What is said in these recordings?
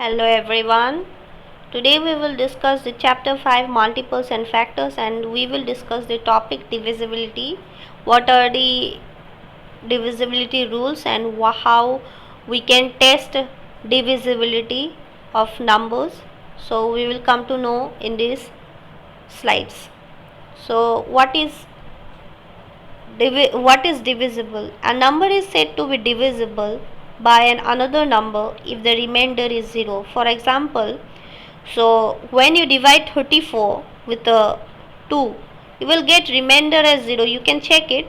Hello everyone. Today we will discuss the chapter 5 multiples and factors, and we will discuss the topic divisibility. What are the divisibility rules and how we can test divisibility of numbers. So we will come to know in these slides. So what is divisible? A number is said to be divisible by another number if the remainder is 0. For example, so when you divide 34 with a 2, you will get remainder as 0. You can check it.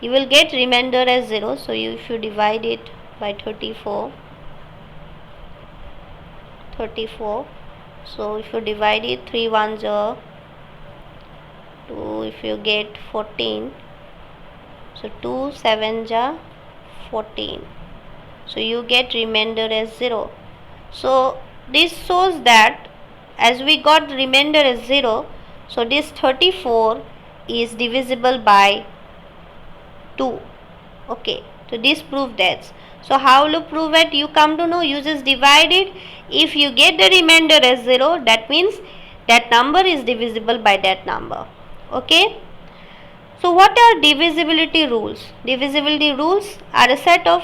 You will get remainder as 0. So if you divide it by 34, so if you divide it 3 ones are 2, if you get 14, so 2 7s are 14. So you get remainder as 0. So this shows that as we got remainder as 0, so this 34 is divisible by 2. Okay, so this proves that. So how to prove it? You come to know, you just divide it. If you get the remainder as 0, that means that number is divisible by that number. Okay. So what are divisibility rules? Divisibility rules are a set of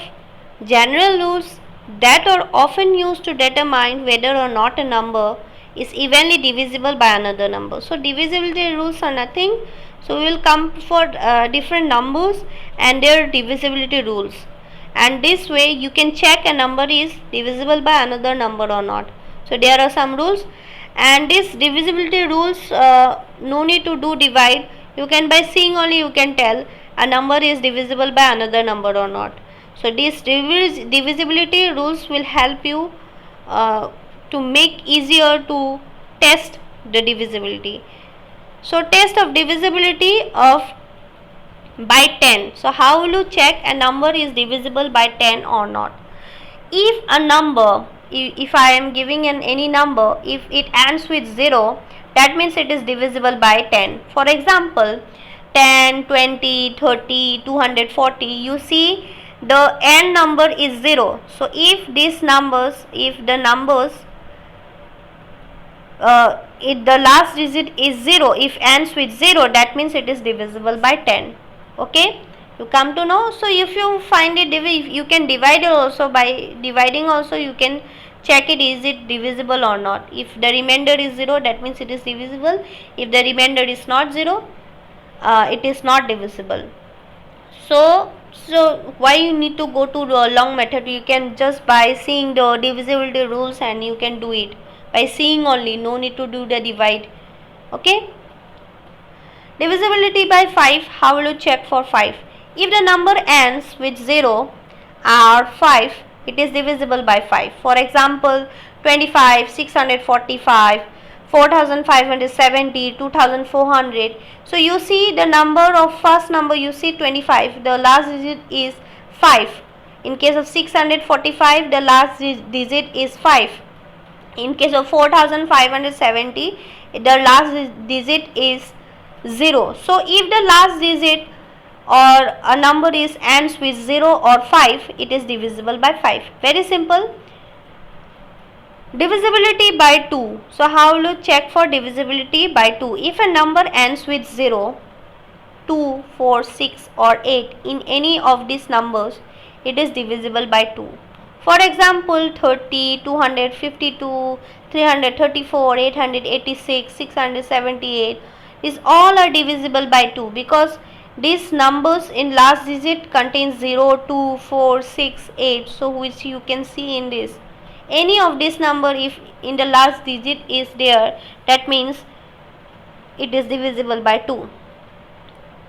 general rules that are often used to determine whether or not a number is evenly divisible by another number. So divisibility rules are nothing. So we will come for different numbers and their divisibility rules, and this way you can check a number is divisible by another number or not. So there are some rules, and these divisibility rules no need to do divide. You can, by seeing only, you can tell a number is divisible by another number or not. So these divisibility rules will help you to make easier to test the divisibility. So test of divisibility of by 10. So how will you check a number is divisible by 10 or not? If a number, if I am giving any number, if it ends with 0, that means it is divisible by 10. For example, 10, 20, 30, 240, you see the end number is 0. So if these numbers, if the numbers, if the last digit is 0, if ends with 0, that means it is divisible by 10. Okay, you come to know. So if you find it, you can divide it also. By dividing also you can check it, is it divisible or not. If the remainder is 0, that means it is divisible. If the remainder is not 0, it is not divisible. So why you need to go to the long method? You can just by seeing the divisibility rules and you can do it by seeing only, no need to do the divide. Okay. Divisibility by 5, how will you check for 5? If the number ends with 0 or 5, it is divisible by 5. For example, 25, 645, 4570, 2400. So you see the number of first number, you see 25, the last digit is 5. In case of 645, the last digit is 5. In case of 4570, the last digit is 0. So if the last digit or a number is ends with 0 or 5, it is divisible by 5. Very simple. Divisibility by 2. So how will you check for divisibility by 2? If a number ends with 0, 2, 4, 6 or 8, in any of these numbers, it is divisible by 2. For example, 30, 252, 334, 886, 678, these all are divisible by 2 because these numbers in last digit contains 0, 2, 4, 6, 8. So which you can see in this. Any of this number if in the last digit is there, that means it is divisible by 2.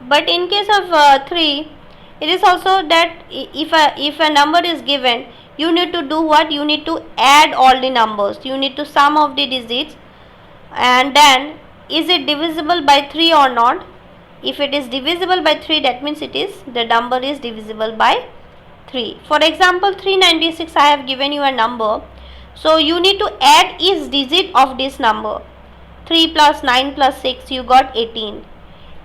But in case of 3, it is also that if a number is given, you need to do what? You need to add all the numbers. You need to sum of the digits, and then is it divisible by 3 or not? If it is divisible by 3, that means the number is divisible by 3. For example, 396, I have given you a number. So you need to add each digit of this number. 3 plus 9 plus 6, you got 18.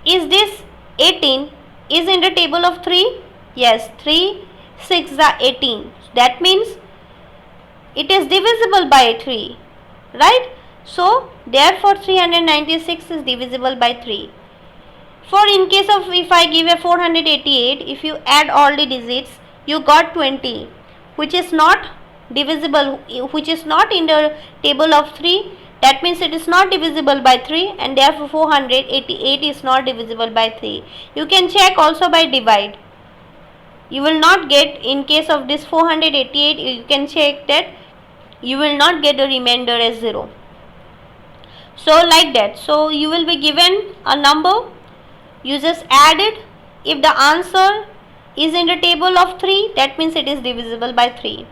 Is this 18 is in the table of 3? Yes, 3, 6 are 18. That means it is divisible by 3, right? So therefore 396 is divisible by 3. For in case of if I give a 488, if you add all the digits, you got 20, which is not divisible, which is not in the table of 3. That means it is not divisible by 3, and therefore 488 is not divisible by 3. You can check also by divide. You will not get, in case of this 488, you can check that you will not get the remainder as 0. So like that. So you will be given a number, you just add it. If the answer is in the table of 3, that means it is divisible by 3.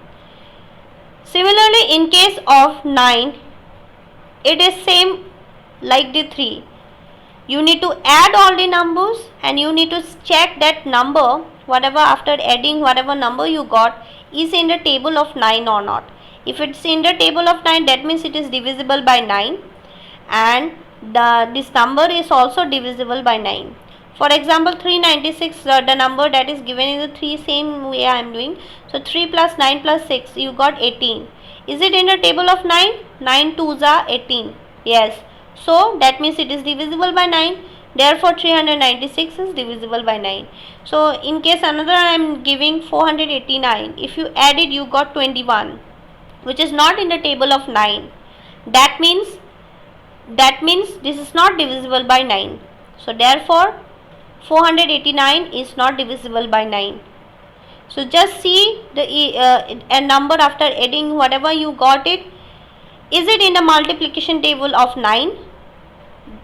Similarly, in case of 9, it is same like the 3. You need to add all the numbers and you need to check that number, whatever after adding whatever number you got, is in the table of 9 or not. If it's in the table of 9, that means it is divisible by 9, and this number is also divisible by 9. For example, 396, the number that is given in the 3, same way I am doing. So 3 plus 9 plus 6, you got 18. Is it in the table of 9? 9 2s are 18. Yes. So that means it is divisible by 9. Therefore 396 is divisible by 9. So in case another I am giving 489. If you add it, you got 21, which is not in the table of 9. That means this is not divisible by 9. So therefore 489 is not divisible by 9. So just see the a number after adding whatever you got it. Is it in the multiplication table of 9?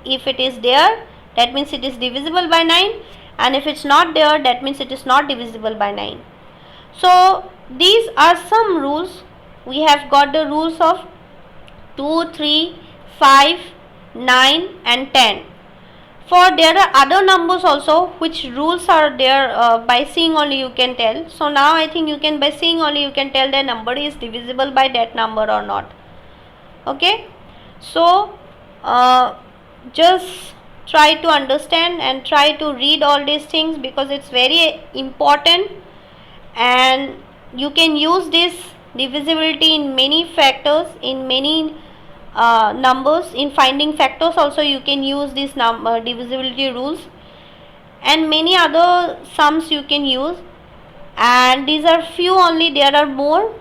If it is there, that means it is divisible by 9, and if it's not there, that means it is not divisible by 9. So these are some rules. We have got the rules of 2, 3, 5, 9 and 10. For there are other numbers also which rules are there, by seeing only you can tell. So now I think you can, by seeing only you can tell the number is divisible by that number or not. Okay. So just try to understand and try to read all these things, because it's very important, and you can use this divisibility in many factors, in many numbers. In finding factors also you can use these divisibility rules, and many other sums you can use, and these are few only, there are more.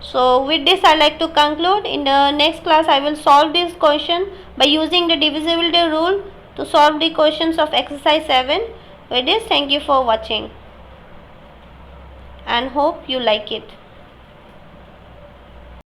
So with this I like to conclude. In the next class I will solve this question by using the divisibility rule to solve the questions of exercise 7. With this, thank you for watching and hope you like it.